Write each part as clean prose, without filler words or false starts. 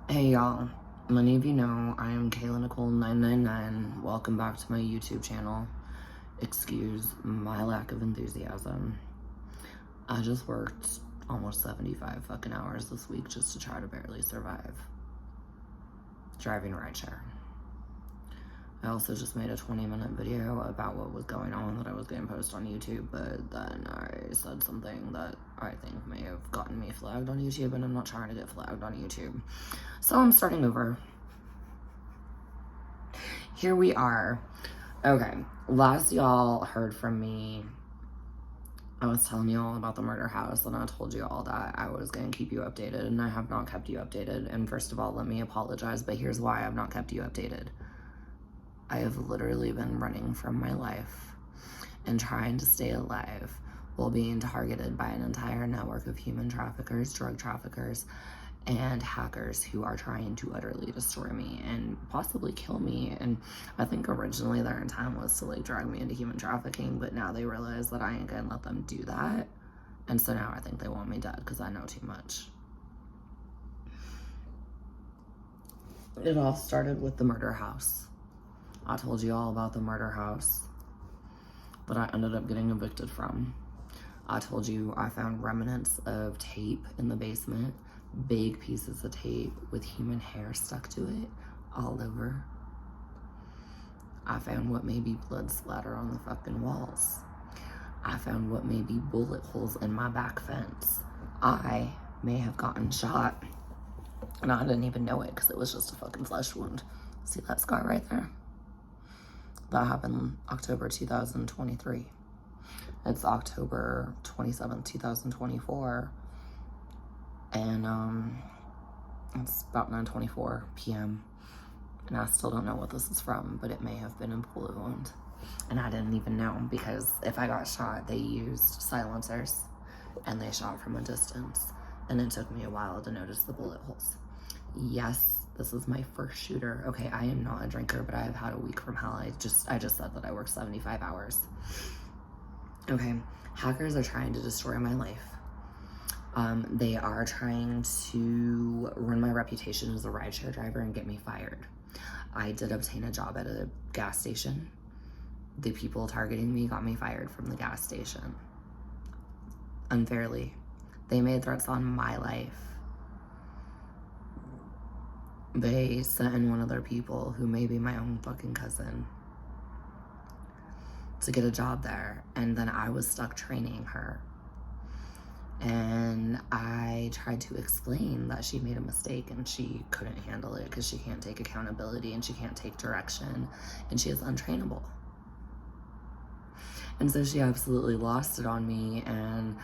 Hey y'all, many of you know I am KaylaNicole999. Welcome back to my YouTube channel. Excuse my lack of enthusiasm. I just worked almost 75 fucking hours this week just to try to barely survive. Driving rideshare. I also just made a 20-minute video about what was going on that I was going to post on YouTube, but then I said something that I think may have gotten me flagged on YouTube, and I'm not trying to get flagged on YouTube. So I'm starting over. Here we are. Okay, last y'all heard from me, I was telling you all about the murder house, and I told you all that I was going to keep you updated, and I have not kept you updated. And first of all, let me apologize, but here's why I've not kept you updated. I have literally been running from my life and trying to stay alive while being targeted by an entire network of human traffickers, drug traffickers, and hackers who are trying to utterly destroy me and possibly kill me. And I think originally their intent was to like drag me into human trafficking, but now they realize that I ain't gonna let them do that. And so now I think they want me dead because I know too much. It all started with the murder house. I told you all about the murder house that I ended up getting evicted from. I told you I found remnants of tape in the basement, big pieces of tape with human hair stuck to it all over. I found what may be blood splatter on the fucking walls. I found what may be bullet holes in my back fence. I may have gotten shot, and I didn't even know it because it was just a fucking flesh wound. See that scar right there? That happened October 2023. It's October 27th, 2024. And it's about 9:24 p.m. And I still don't know what this is from, but it may have been a bullet wound. And I didn't even know because if I got shot, they used silencers and they shot from a distance. And it took me a while to notice the bullet holes. Yes, this is my first shooter. Okay, I am not a drinker, but I have had a week from hell. I just said that I worked 75 hours. Okay, hackers are trying to destroy my life. They are trying to ruin my reputation as a rideshare driver and get me fired. I did obtain a job at a gas station. The people targeting me got me fired from the gas station. Unfairly. They made threats on my life. They sent in one of their people, who may be my own fucking cousin, to get a job there. And then I was stuck training her. And I tried to explain that she made a mistake and she couldn't handle it because she can't take accountability and she can't take direction and she is untrainable. And so she absolutely lost it on me and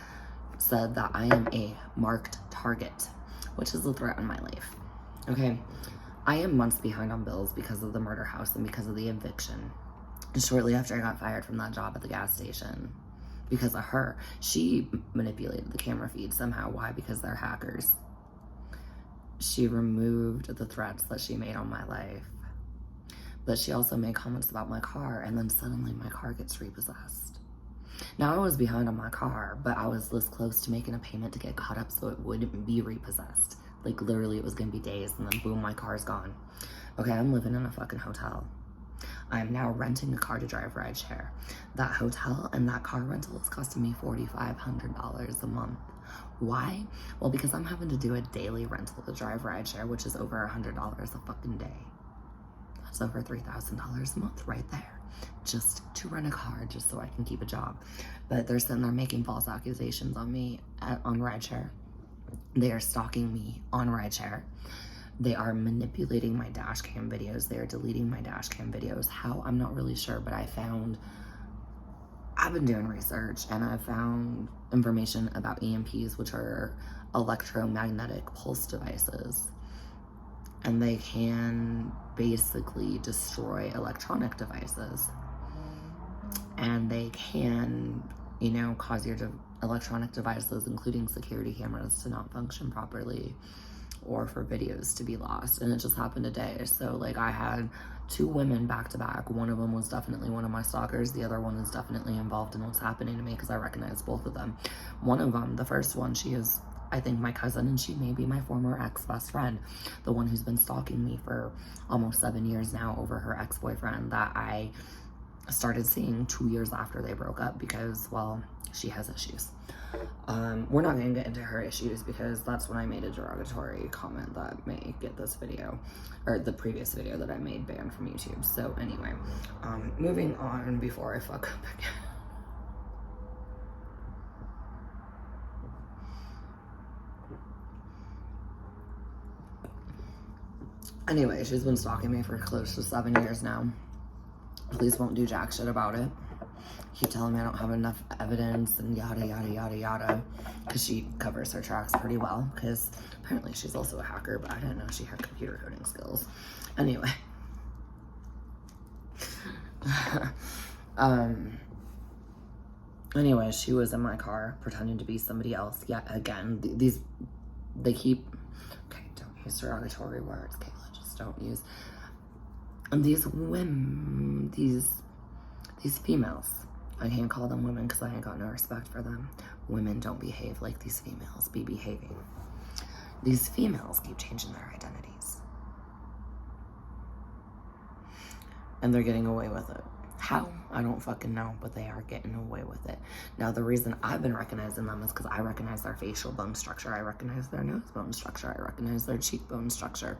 said that I am a marked target, which is a threat on my life. Okay, I am months behind on bills because of the murder house and because of the eviction. And shortly after I got fired from that job at the gas station, because of her, she manipulated the camera feed somehow. Why? Because they're hackers. She removed the threats that she made on my life. But she also made comments about my car, and then suddenly my car gets repossessed. Now, I was behind on my car, but I was this close to making a payment to get caught up so it wouldn't be repossessed. Like, literally, it was gonna be days, and then boom, my car's gone. Okay, I'm living in a fucking hotel. I'm now renting a car to drive rideshare. That hotel and that car rental is costing me $4,500 a month. Why? Well, because I'm having to do a daily rental to drive rideshare, which is over $100 a fucking day. That's over $3,000 a month right there, just to rent a car, just so I can keep a job. But they're sitting there making false accusations on me on rideshare. They are stalking me on rideshare. They are manipulating my dash cam videos. They are deleting my dash cam videos. How? I'm not really sure, but I've been doing research and I found information about EMPs, which are electromagnetic pulse devices. And they can basically destroy electronic devices. And they can, cause your electronic devices, including security cameras, to not function properly, or for videos to be lost. And it just happened today. So like, I had two women back to back. One of them was definitely one of my stalkers. The other one is definitely involved in what's happening to me because I recognize both of them. One of them, the first one, she is I think my cousin, and she may be my former ex-best friend, the one who's been stalking me for almost 7 years now over her ex-boyfriend that I started seeing 2 years after they broke up because, well, she has issues. We're not going to get into her issues because that's when I made a derogatory comment that may get this video, or the previous video that I made, banned from YouTube. So anyway, moving on before I fuck up again. Anyway, she's been stalking me for close to 7 years now. Police won't do jack shit about it. Keep telling me I don't have enough evidence and yada, yada, yada, yada. Because she covers her tracks pretty well. Because apparently she's also a hacker, but I didn't know she had computer coding skills. Anyway. Anyway, she was in my car pretending to be somebody else yet again. They keep... Okay, don't use derogatory words, Kayla. Just don't use... And these women, these females, I can't call them women because I ain't got no respect for them. Women don't behave like these females be behaving. These females keep changing their identities. And they're getting away with it. How? I don't fucking know, but they are getting away with it. Now, the reason I've been recognizing them is because I recognize their facial bone structure. I recognize their nose bone structure. I recognize their cheekbone structure.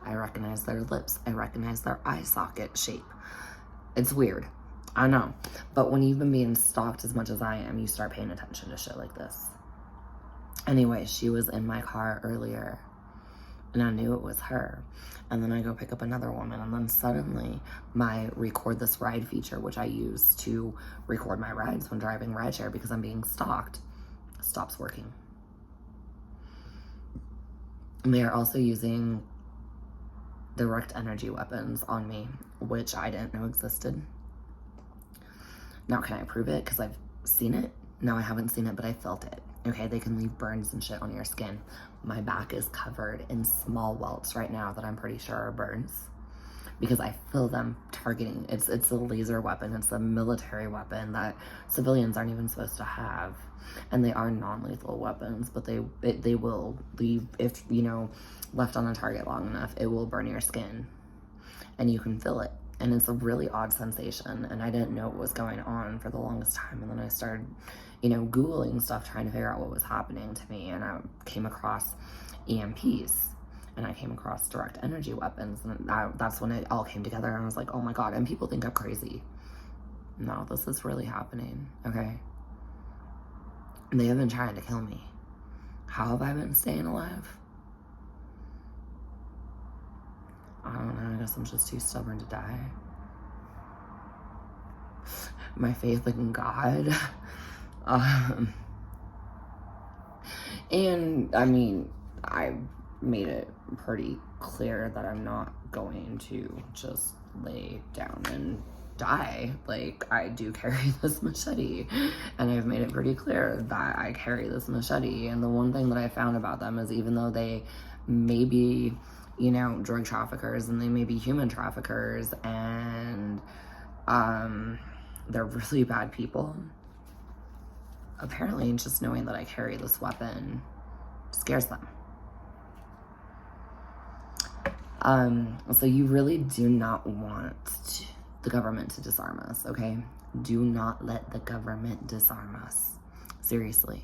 I recognize their lips. I recognize their eye socket shape. It's weird. I know. But when you've been being stalked as much as I am, you start paying attention to shit like this. Anyway, she was in my car earlier, and I knew it was her. And then I go pick up another woman, and then suddenly my record this ride feature, which I use to record my rides when driving rideshare because I'm being stalked, stops working. And they are also using direct energy weapons on me, which I didn't know existed. Now, can I prove it? Because I've seen it. No, I haven't seen it, but I felt it. Okay, they can leave burns and shit on your skin. My back is covered in small welts right now that I'm pretty sure are burns because I feel them targeting. It's a laser weapon. It's a military weapon that civilians aren't even supposed to have. And they are non-lethal weapons, but they will leave, if, you know, left on a target long enough, it will burn your skin and you can feel it. And it's a really odd sensation, and I didn't know what was going on for the longest time. And then I started, you know, Googling stuff, trying to figure out what was happening to me. And I came across EMPs, and I came across direct energy weapons. And that's when it all came together, and I was like, oh my God. And people think I'm crazy. No, this is really happening, okay? They have been trying to kill me. How have I been staying alive? I don't know, I guess I'm just too stubborn to die. My faith in God. And, I mean, I made it pretty clear that I'm not going to just lay down and die. Like, I do carry this machete. And I've made it pretty clear that I carry this machete. And the one thing that I found about them is even though they may be, you know, drug traffickers and they may be human traffickers and they're really bad people, apparently just knowing that I carry this weapon scares them. So you really do not want the government to disarm us, okay? Do not let the government disarm us. Seriously.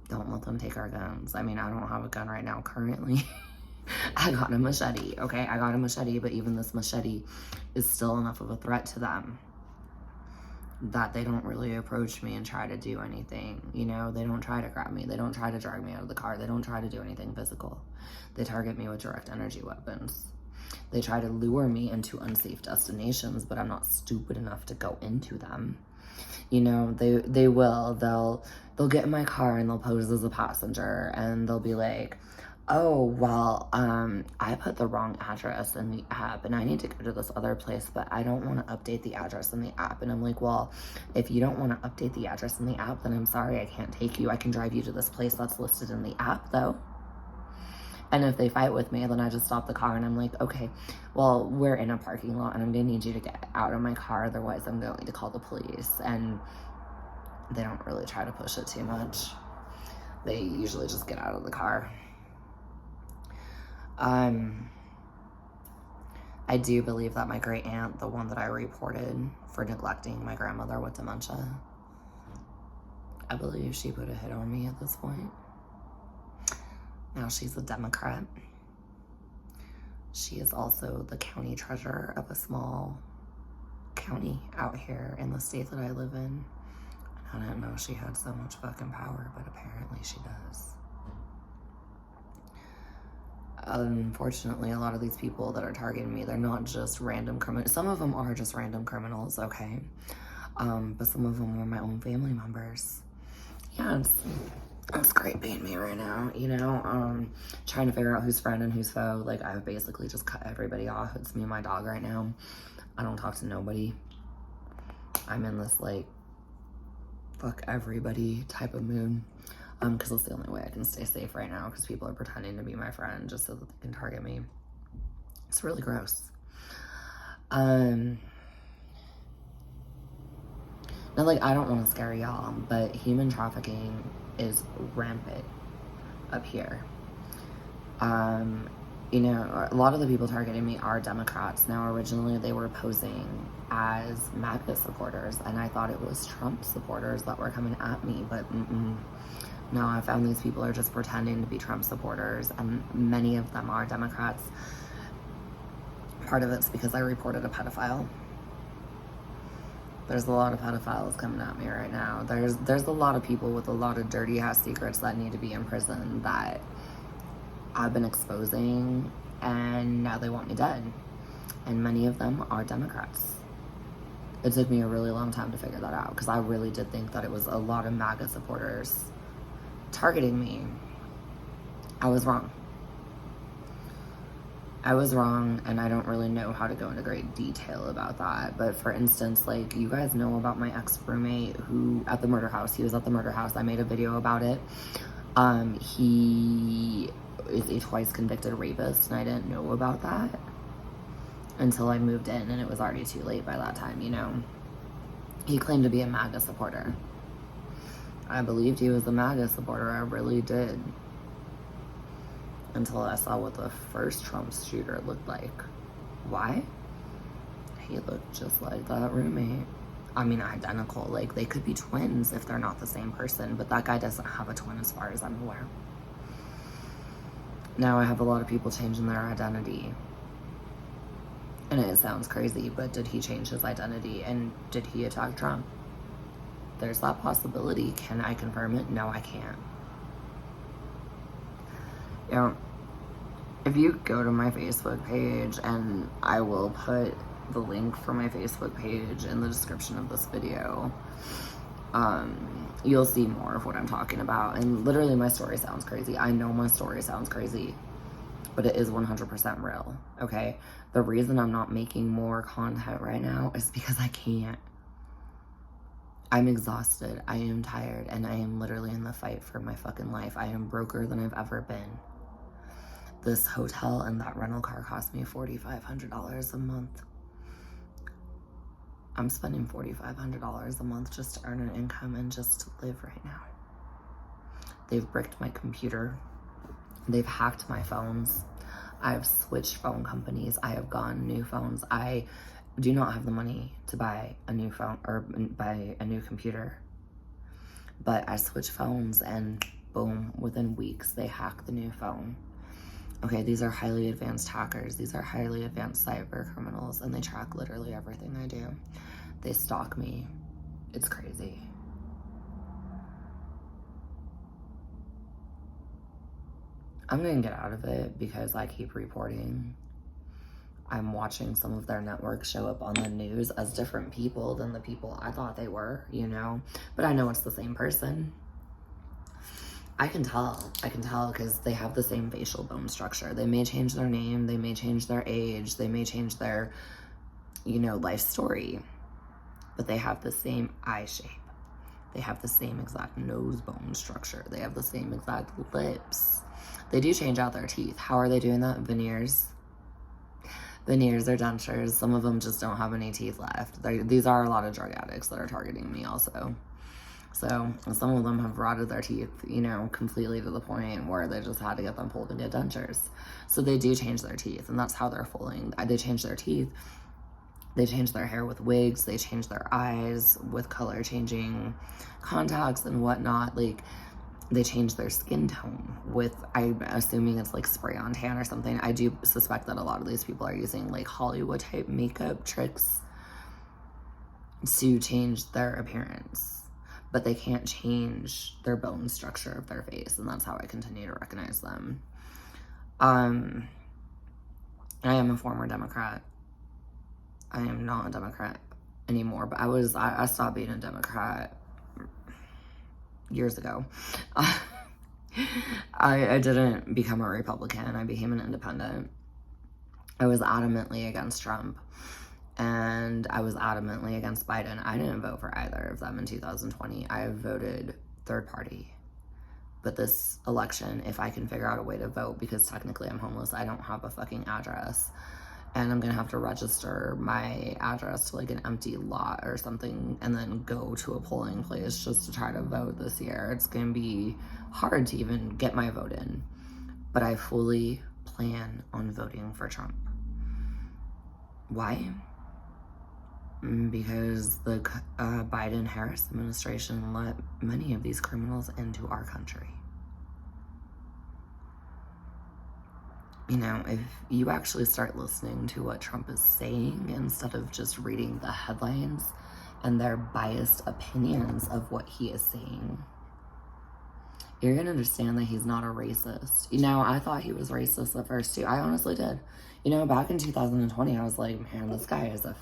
Don't let them take our guns. I mean, I don't have a gun right now currently. I got a machete, okay? I got a machete, but even this machete is still enough of a threat to them that they don't really approach me and try to do anything. You know, they don't try to grab me. They don't try to drag me out of the car. They don't try to do anything physical. They target me with direct energy weapons. They try to lure me into unsafe destinations, but I'm not stupid enough to go into them. You know, they'll get in my car and they'll pose as a passenger and they'll be like, oh, well, I put the wrong address in the app and I need to go to this other place, but I don't want to update the address in the app. And I'm like, well, if you don't want to update the address in the app, then I'm sorry, I can't take you. I can drive you to this place that's listed in the app, though. And if they fight with me, then I just stop the car and I'm like, okay, well, we're in a parking lot and I'm going to need you to get out of my car. Otherwise, I'm going to call the police. And they don't really try to push it too much. They usually just get out of the car. I do believe that my great aunt, the one that I reported for neglecting my grandmother with dementia, I believe she put a hit on me at this point. Now she's a Democrat. She is also the county treasurer of a small county out here in the state that I live in. I didn't know she had so much fucking power, but apparently she does. Unfortunately, a lot of these people that are targeting me, they're not just random criminals. Some of them are just random criminals, okay? But some of them are my own family members. Yeah, it's great being me right now, you know? Trying to figure out who's friend and who's foe. Like, I've basically just cut everybody off. It's me and my dog right now. I don't talk to nobody. I'm in this, like, fuck everybody type of mood. Because it's the only way I can stay safe right now, because people are pretending to be my friend just so that they can target me. It's really gross. Now, like, I don't want to scare y'all, but human trafficking is rampant up here. You know, a lot of the people targeting me are Democrats. Now, originally they were posing as MAGA supporters, and I thought it was Trump supporters that were coming at me, but no, I found these people are just pretending to be Trump supporters, and many of them are Democrats. Part of it's because I reported a pedophile. There's a lot of pedophiles coming at me right now. There's a lot of people with a lot of dirty ass secrets that need to be in prison that I've been exposing, and now they want me dead. And many of them are Democrats. It took me a really long time to figure that out, because I really did think that it was a lot of MAGA supporters targeting me. I was wrong. I was wrong, and I don't really know how to go into great detail about that. But for instance, like, you guys know about my ex-roommate who, at the murder house, he was at the murder house. I made a video about it. He is a twice convicted rapist, and I didn't know about that until I moved in, and it was already too late by that time, you know. He claimed to be a MAGA supporter. I believed he was a MAGA supporter, I really did. Until I saw what the first Trump shooter looked like. Why? He looked just like that roommate. I mean, identical. Like, they could be twins if they're not the same person, but that guy doesn't have a twin as far as I'm aware. Now I have a lot of people changing their identity. And it sounds crazy, but did he change his identity? And did he attack Trump? There's that possibility. Can I confirm it? No, I can't. You know, if you go to my Facebook page, and I will put the link for my Facebook page in the description of this video, you'll see more of what I'm talking about. And literally, my story sounds crazy. I know my story sounds crazy, but it is 100% real, okay? The reason I'm not making more content right now is because I can't. I'm exhausted, I am tired, and I am literally in the fight for my fucking life. I am broker than I've ever been. This hotel and that rental car cost me $4,500 a month. I'm spending $4,500 a month just to earn an income and just to live right now. They've bricked my computer. They've hacked my phones. I've switched phone companies. I have gotten new phones. I do not have the money to buy a new phone or buy a new computer. But I switched phones, and boom, within weeks, they hack the new phone. Okay, these are highly advanced hackers. These are highly advanced cyber criminals, and they track literally everything I do. They stalk me. It's crazy. I'm gonna get out of it because I keep reporting. I'm watching some of their networks show up on the news as different people than the people I thought they were, you know? But I know it's the same person. I can tell because they have the same facial bone structure. They may change their name, they may change their age, they may change their, you know, life story, but they have the same eye shape. They have the same exact nose bone structure. They have the same exact lips. They do change out their teeth. How are they doing that? Veneers. Veneers or dentures. Some of them just don't have any teeth left. These are a lot of drug addicts that are targeting me also. So some of them have rotted their teeth, you know, completely to the point where they just had to get them pulled and get dentures. So they do change their teeth, and that's how they're fooling. They change their teeth, they change their hair with wigs, they change their eyes with color changing contacts and whatnot. Like, they change their skin tone with, I'm assuming it's like spray on tan or something. I do suspect that a lot of these people are using like Hollywood type makeup tricks to change their appearance, but they can't change their bone structure of their face, and that's how I continue to recognize them. I am a former Democrat. I am not a Democrat anymore, but I stopped being a Democrat years ago. I didn't become a Republican. I became an independent. I was adamantly against Trump, and I was adamantly against Biden. I didn't vote for either of them in 2020. I voted third party. But this election, if I can figure out a way to vote, because technically I'm homeless, I don't have a fucking address, and I'm gonna have to register my address to like an empty lot or something and then go to a polling place just to try to vote this year. It's gonna be hard to even get my vote in, but I fully plan on voting for Trump. Why? Because the Biden-Harris administration let many of these criminals into our country. You know, if you actually start listening to what Trump is saying instead of just reading the headlines and their biased opinions of what he is saying, you're going to understand that he's not a racist. You know, I thought he was racist at first too. I honestly did. You know, back in 2020, I was like, man, this guy is a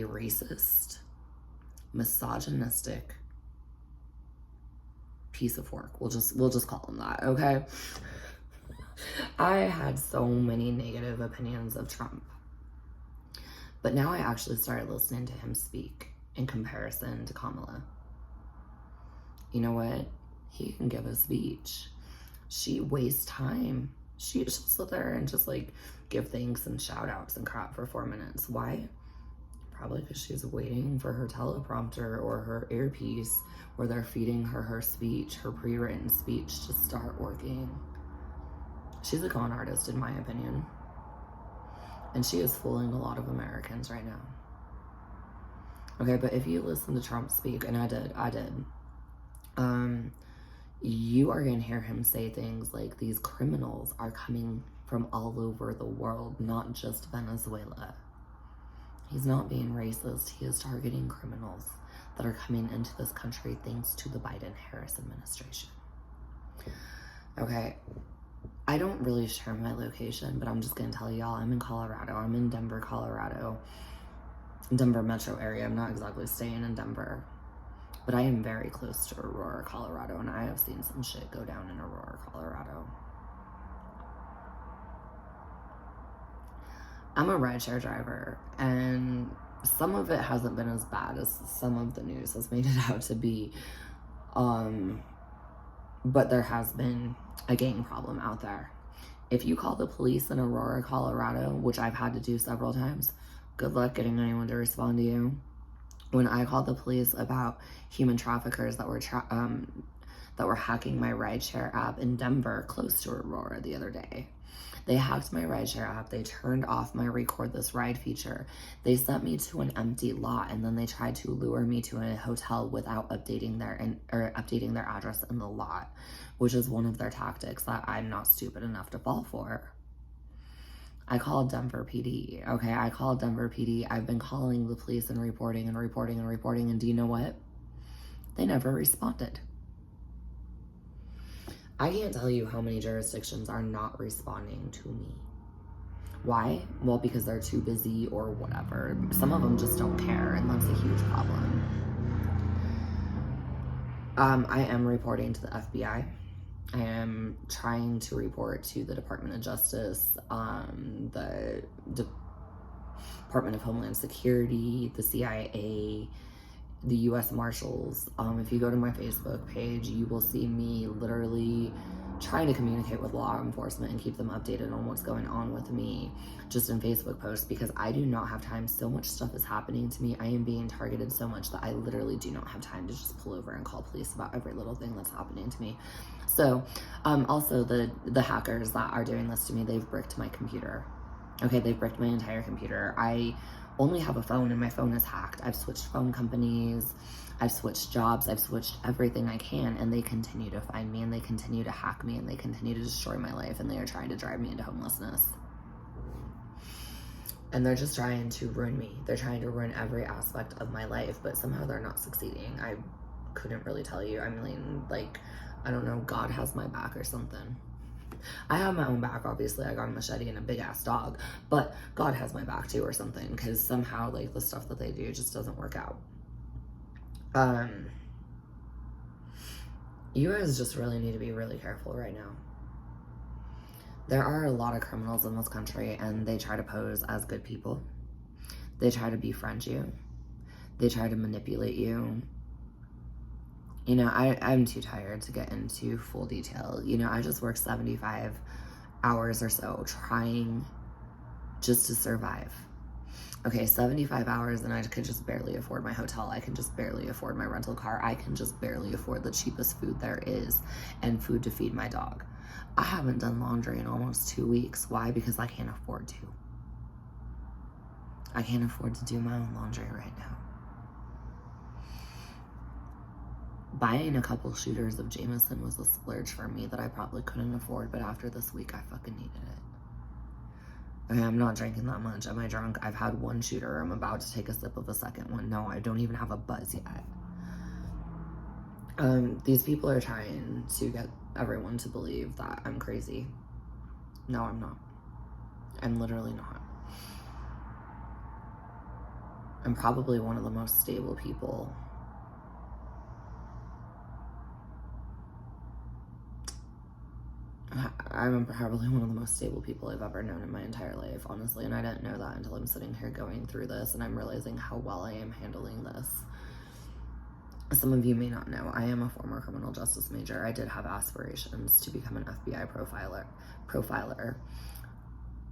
racist, misogynistic piece of work. We'll just call him that, okay? I had so many negative opinions of Trump, but now I actually started listening to him speak in comparison to Kamala. You know what? He can give a speech. She wastes time. She'll sit there and just like give thanks and shout outs and crap for 4 minutes. Why? Probably because she's waiting for her teleprompter or her earpiece where they're feeding her speech, her pre-written speech, to start working. She's a con artist, in my opinion. And she is fooling a lot of Americans right now. Okay, but if you listen to Trump speak, and I did, you are going to hear him say things like these criminals are coming from all over the world, not just Venezuela. He's not being racist. He is targeting criminals that are coming into this country thanks to the Biden-Harris administration. Okay, I don't really share my location, but I'm just going to tell y'all I'm in Colorado. I'm in Denver, Colorado. Denver metro area. I'm not exactly staying in Denver, but I am very close to Aurora, Colorado, and I have seen some shit go down in Aurora, Colorado. I'm a rideshare driver, and some of it hasn't been as bad as some of the news has made it out to be. But there has been a gang problem out there. If you call the police in Aurora, Colorado, which I've had to do several times, good luck getting anyone to respond to you. When I called the police about human traffickers that were hacking my rideshare app in Denver, close to Aurora, the other day, they hacked my rideshare app. They turned off my record this ride feature. They sent me to an empty lot, and then they tried to lure me to a hotel without updating their address in the lot, which is one of their tactics that I'm not stupid enough to fall for. I called Denver PD. Okay, I called Denver PD. I've been calling the police and reporting, and do you know what? They never responded. I can't tell you how many jurisdictions are not responding to me. Why? Well, because they're too busy or whatever. Some of them just don't care, and that's a huge problem. I am reporting to the FBI. I am trying to report to the Department of Justice, the Department of Homeland Security, the CIA, the U.S. Marshals. If you go to my Facebook page, you will see me literally trying to communicate with law enforcement and keep them updated on what's going on with me just in Facebook posts, because I do not have time. So much stuff is happening to me. I am being targeted so much that I literally do not have time to just pull over and call police about every little thing that's happening to me. So also the hackers that are doing this to me, they've bricked my computer. Okay, they've bricked my entire computer. I only have a phone and my phone is hacked. I've switched phone companies, I've switched jobs, I've switched everything I can, and they continue to find me, and they continue to hack me, and they continue to destroy my life, and they are trying to drive me into homelessness. And they're just trying to ruin me. They're trying to ruin every aspect of my life, but somehow they're not succeeding. I couldn't really tell you. I mean, like, I don't know, God has my back or something. I have my own back, obviously. I got a machete and a big ass dog, but God has my back too or something, because somehow, like, the stuff that they do just doesn't work out. You guys just really need to be really careful right now. There are a lot of criminals in this country, and they try to pose as good people. They try to befriend you. They try to manipulate you. You know, I'm too tired to get into full detail. You know, I just work 75 hours or so trying just to survive. Okay, 75 hours, and I could just barely afford my hotel. I can just barely afford my rental car. I can just barely afford the cheapest food there is and food to feed my dog. I haven't done laundry in almost 2 weeks. Why? Because I can't afford to. I can't afford to do my own laundry right now. Buying a couple shooters of Jameson was a splurge for me that I probably couldn't afford, but after this week, I fucking needed it. Okay, I'm not drinking that much. Am I drunk? I've had one shooter. I'm about to take a sip of a second one. No, I don't even have a buzz yet. These people are trying to get everyone to believe that I'm crazy. No, I'm not. I'm literally not. I'm probably one of the most stable people. I'm probably one of the most stable people I've ever known in my entire life, honestly, and I didn't know that until I'm sitting here going through this, and I'm realizing how well I am handling this. Some of you may not know, I am a former criminal justice major. I did have aspirations to become an FBI profiler.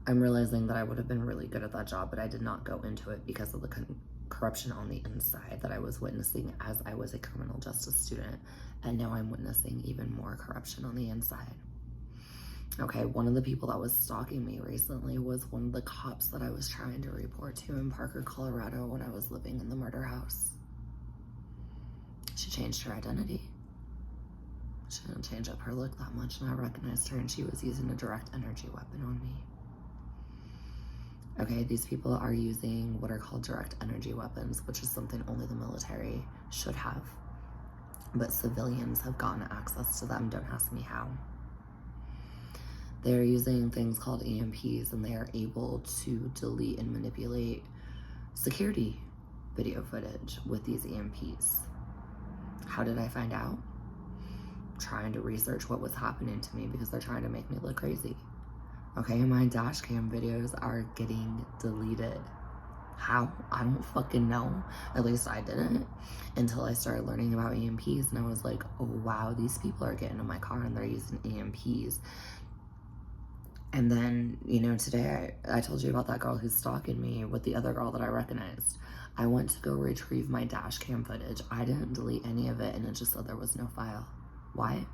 I'm realizing that I would have been really good at that job, but I did not go into it because of the corruption on the inside that I was witnessing as I was a criminal justice student, and now I'm witnessing even more corruption on the inside. Okay, one of the people that was stalking me recently was one of the cops that I was trying to report to in Parker, Colorado when I was living in the murder house. She changed her identity. She didn't change up her look that much, and I recognized her, and she was using a direct energy weapon on me. Okay, these people are using what are called direct energy weapons, which is something only the military should have. But civilians have gotten access to them. Don't ask me how. They're using things called EMPs, and they are able to delete and manipulate security video footage with these EMPs. How did I find out? Trying to research what was happening to me, because they're trying to make me look crazy. Okay, my dash cam videos are getting deleted. How? I don't fucking know. At least I didn't until I started learning about EMPs, and I was like, oh wow, these people are getting in my car and they're using EMPs. And then, you know, today I told you about that girl who's stalking me with the other girl that I recognized. I went to go retrieve my dash cam footage. I didn't delete any of it, and it just said there was no file. Why?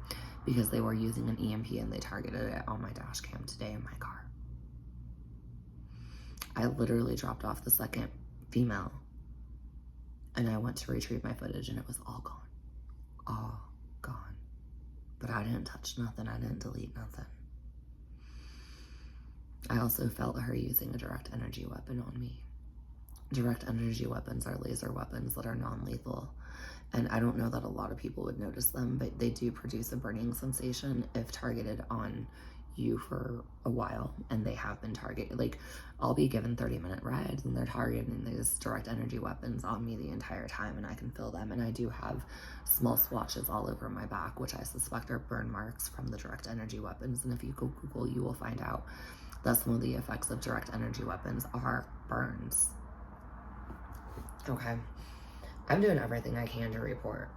Because they were using an EMP and they targeted it on my dash cam today in my car. I literally dropped off the second female, and I went to retrieve my footage, and it was all gone. All gone. But I didn't touch nothing. I didn't delete nothing. I also felt her using a direct energy weapon on me. Direct energy weapons are laser weapons that are non-lethal. And I don't know that a lot of people would notice them, but they do produce a burning sensation if targeted on you for a while. And they have been targeted. Like, I'll be given 30-minute rides, and they're targeting these direct energy weapons on me the entire time, and I can feel them. And I do have small swatches all over my back, which I suspect are burn marks from the direct energy weapons. And if you go Google, you will find out that some of the effects of direct energy weapons are burns. Okay, I'm doing everything I can to report.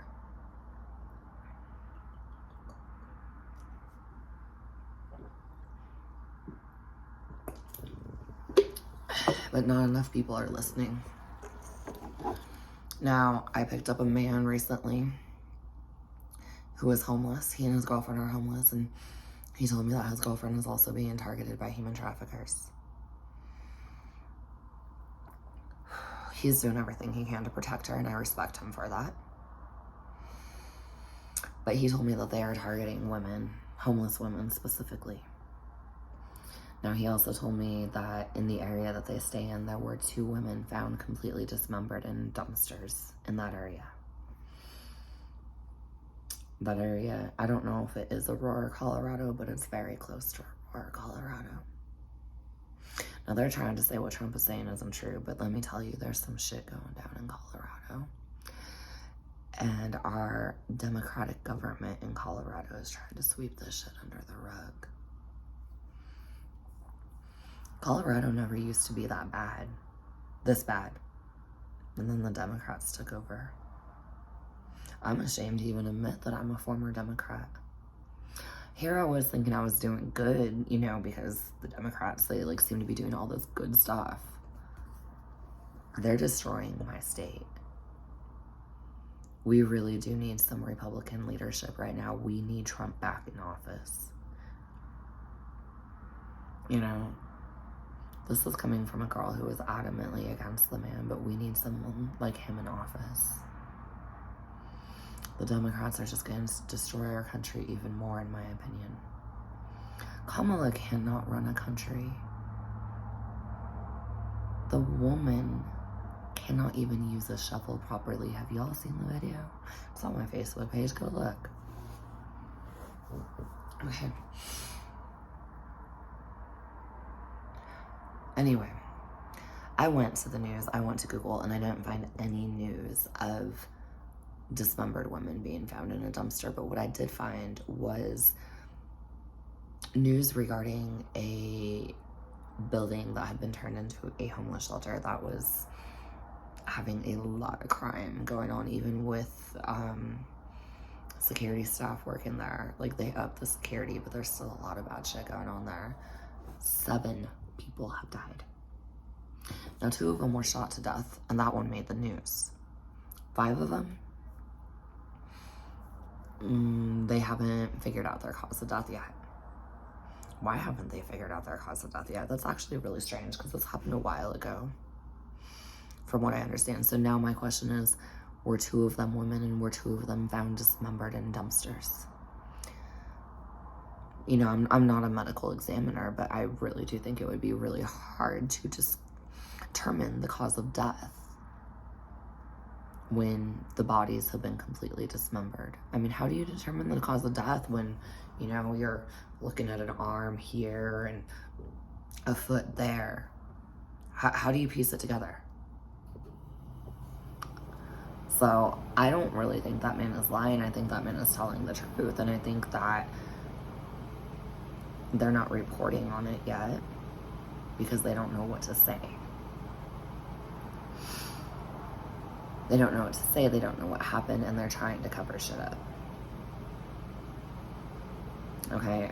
but not enough people are listening. Now, I picked up a man recently who is homeless. He and his girlfriend are homeless, and he told me that his girlfriend is also being targeted by human traffickers. He's doing everything he can to protect her, and I respect him for that. But he told me that they are targeting women, homeless women specifically. Now, he also told me that in the area that they stay in, there were 2 women found completely dismembered in dumpsters in that area. That area, I don't know if it is Aurora, Colorado, but it's very close to Aurora, Colorado. Now, they're trying to say what Trump is saying isn't true, but let me tell you, there's some shit going down in Colorado. And our Democratic government in Colorado is trying to sweep this shit under the rug. Colorado never used to be that bad, this bad. And then the Democrats took over. I'm ashamed to even admit that I'm a former Democrat. Here I was thinking I was doing good, you know, because the Democrats, they like seem to be doing all this good stuff. They're destroying my state. We really do need some Republican leadership right now. We need Trump back in office. You know, this is coming from a girl who is adamantly against the man, but we need someone like him in office. The Democrats are just going to destroy our country even more, in my opinion. Kamala cannot run a country. The woman cannot even use a shovel properly. Have y'all seen the video? It's on my Facebook page. Go look. Okay. Anyway, I went to the news. I went to Google, and I didn't find any news of dismembered women being found in a dumpster, but what I did find was news regarding a building that had been turned into a homeless shelter that was having a lot of crime going on, even with security staff working there. Like, they upped the security, but there's still a lot of bad shit going on there. 7 people have died. Now, 2 of them were shot to death, and that one made the news. 5 of them, they haven't figured out their cause of death yet. Why haven't they figured out their cause of death yet? That's actually really strange, because this happened a while ago, from what I understand. So now my question is, were 2 of them women, and were 2 of them found dismembered in dumpsters? You know, I'm not a medical examiner, but I really do think it would be really hard to just determine the cause of death when the bodies have been completely dismembered. I mean, how do you determine the cause of death when, you know, you're looking at an arm here and a foot there? How do you piece it together? So I don't really think that man is lying. I think that man is telling the truth, and I think that they're not reporting on it yet because they don't know what to say. They don't know what to say, they don't know what happened, and they're trying to cover shit up. Okay,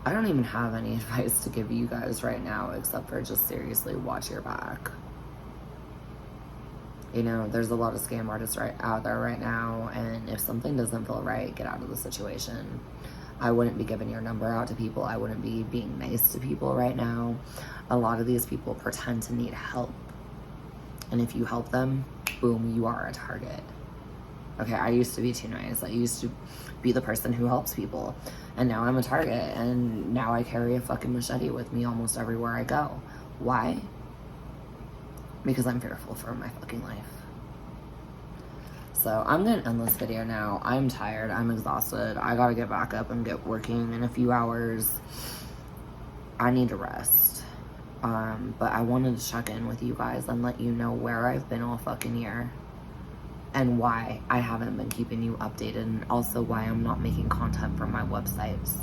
I don't even have any advice to give you guys right now, except for just seriously watch your back. You know, there's a lot of scam artists out there right now, and if something doesn't feel right, get out of the situation. I wouldn't be giving your number out to people. I wouldn't be being nice to people right now. A lot of these people pretend to need help. And if you help them, boom, you are a target. Okay, I used to be too nice. I used to be the person who helps people. And now I'm a target. And now I carry a fucking machete with me almost everywhere I go. Why? Because I'm fearful for my fucking life. So I'm gonna end this video now. I'm tired, I'm exhausted. I gotta get back up and get working in a few hours. I need to rest. But I wanted to check in with you guys and let you know where I've been all fucking year and why I haven't been keeping you updated, and also why I'm not making content for my websites.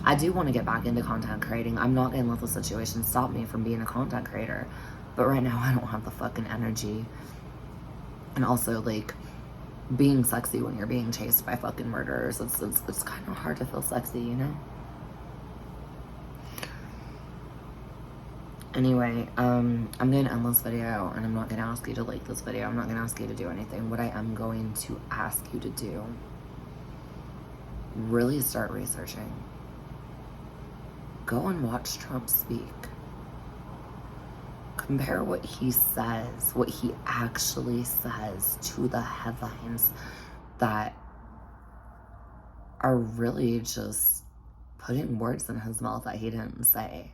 I do want to get back into content creating. I'm not gonna let the situation stop me from being a content creator, but right now I don't have the fucking energy. And also, like, being sexy when you're being chased by fucking murderers. It's kind of hard to feel sexy, you know? Anyway, I'm going to end this video, and I'm not going to ask you to like this video. I'm not going to ask you to do anything. What I am going to ask you to do, really start researching. Go and watch Trump speak. Compare what he says, what he actually says, to the headlines that are really just putting words in his mouth that he didn't say.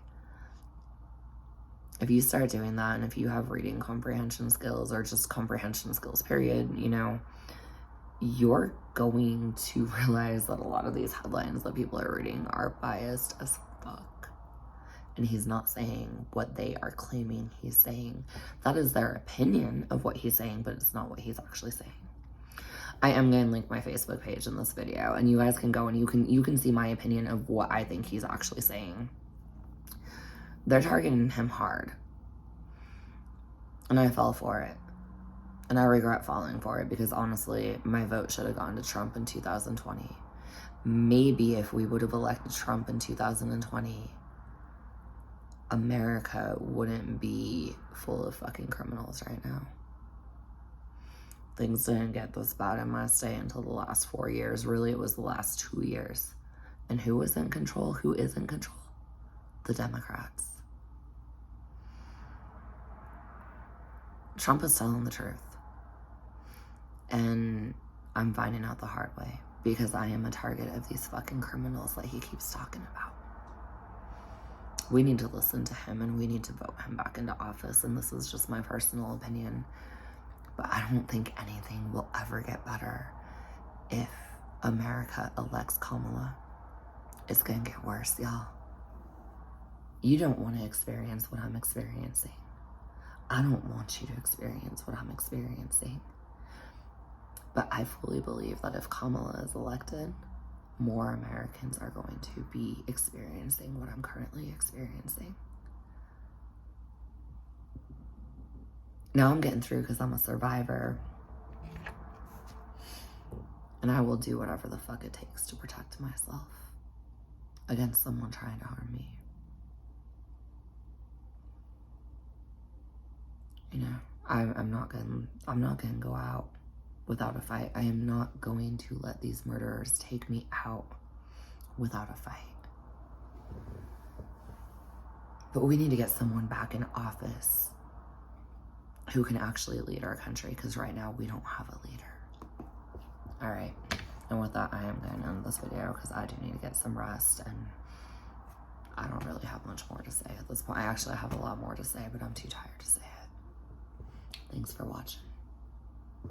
If you start doing that, and if you have reading comprehension skills, or just comprehension skills, period, you know, you're going to realize that a lot of these headlines that people are reading are biased as fuck. And he's not saying what they are claiming he's saying. That is their opinion of what he's saying, but it's not what he's actually saying. I am going to link my Facebook page in this video, and you guys can go and you can see my opinion of what I think he's actually saying. They're targeting him hard. And I fell for it. And I regret falling for it, because honestly, my vote should have gone to Trump in 2020. Maybe if we would have elected Trump in 2020, America wouldn't be full of fucking criminals right now. Things didn't get this bad in my state until the last 4 years. Really, it was the last 2 years. And who was in control? Who is in control? The Democrats. Trump is telling the truth. And I'm finding out the hard way, because I am a target of these fucking criminals that he keeps talking about. We need to listen to him, and we need to vote him back into office. And this is just my personal opinion, but I don't think anything will ever get better if America elects Kamala. It's gonna get worse, y'all. You don't want to experience what I'm experiencing. I don't want you to experience what I'm experiencing. But I fully believe that if Kamala is elected, more Americans are going to be experiencing what I'm currently experiencing. Now I'm getting through because I'm a survivor. And I will do whatever the fuck it takes to protect myself against someone trying to harm me. You know, I'm not gonna go out without a fight. I am not going to let these murderers take me out without a fight. But we need to get someone back in office who can actually lead our country, because right now we don't have a leader. All right, and with that, I am going to end this video because I do need to get some rest, and I don't really have much more to say at this point. I actually have a lot more to say, but I'm too tired to say it. Thanks for watching.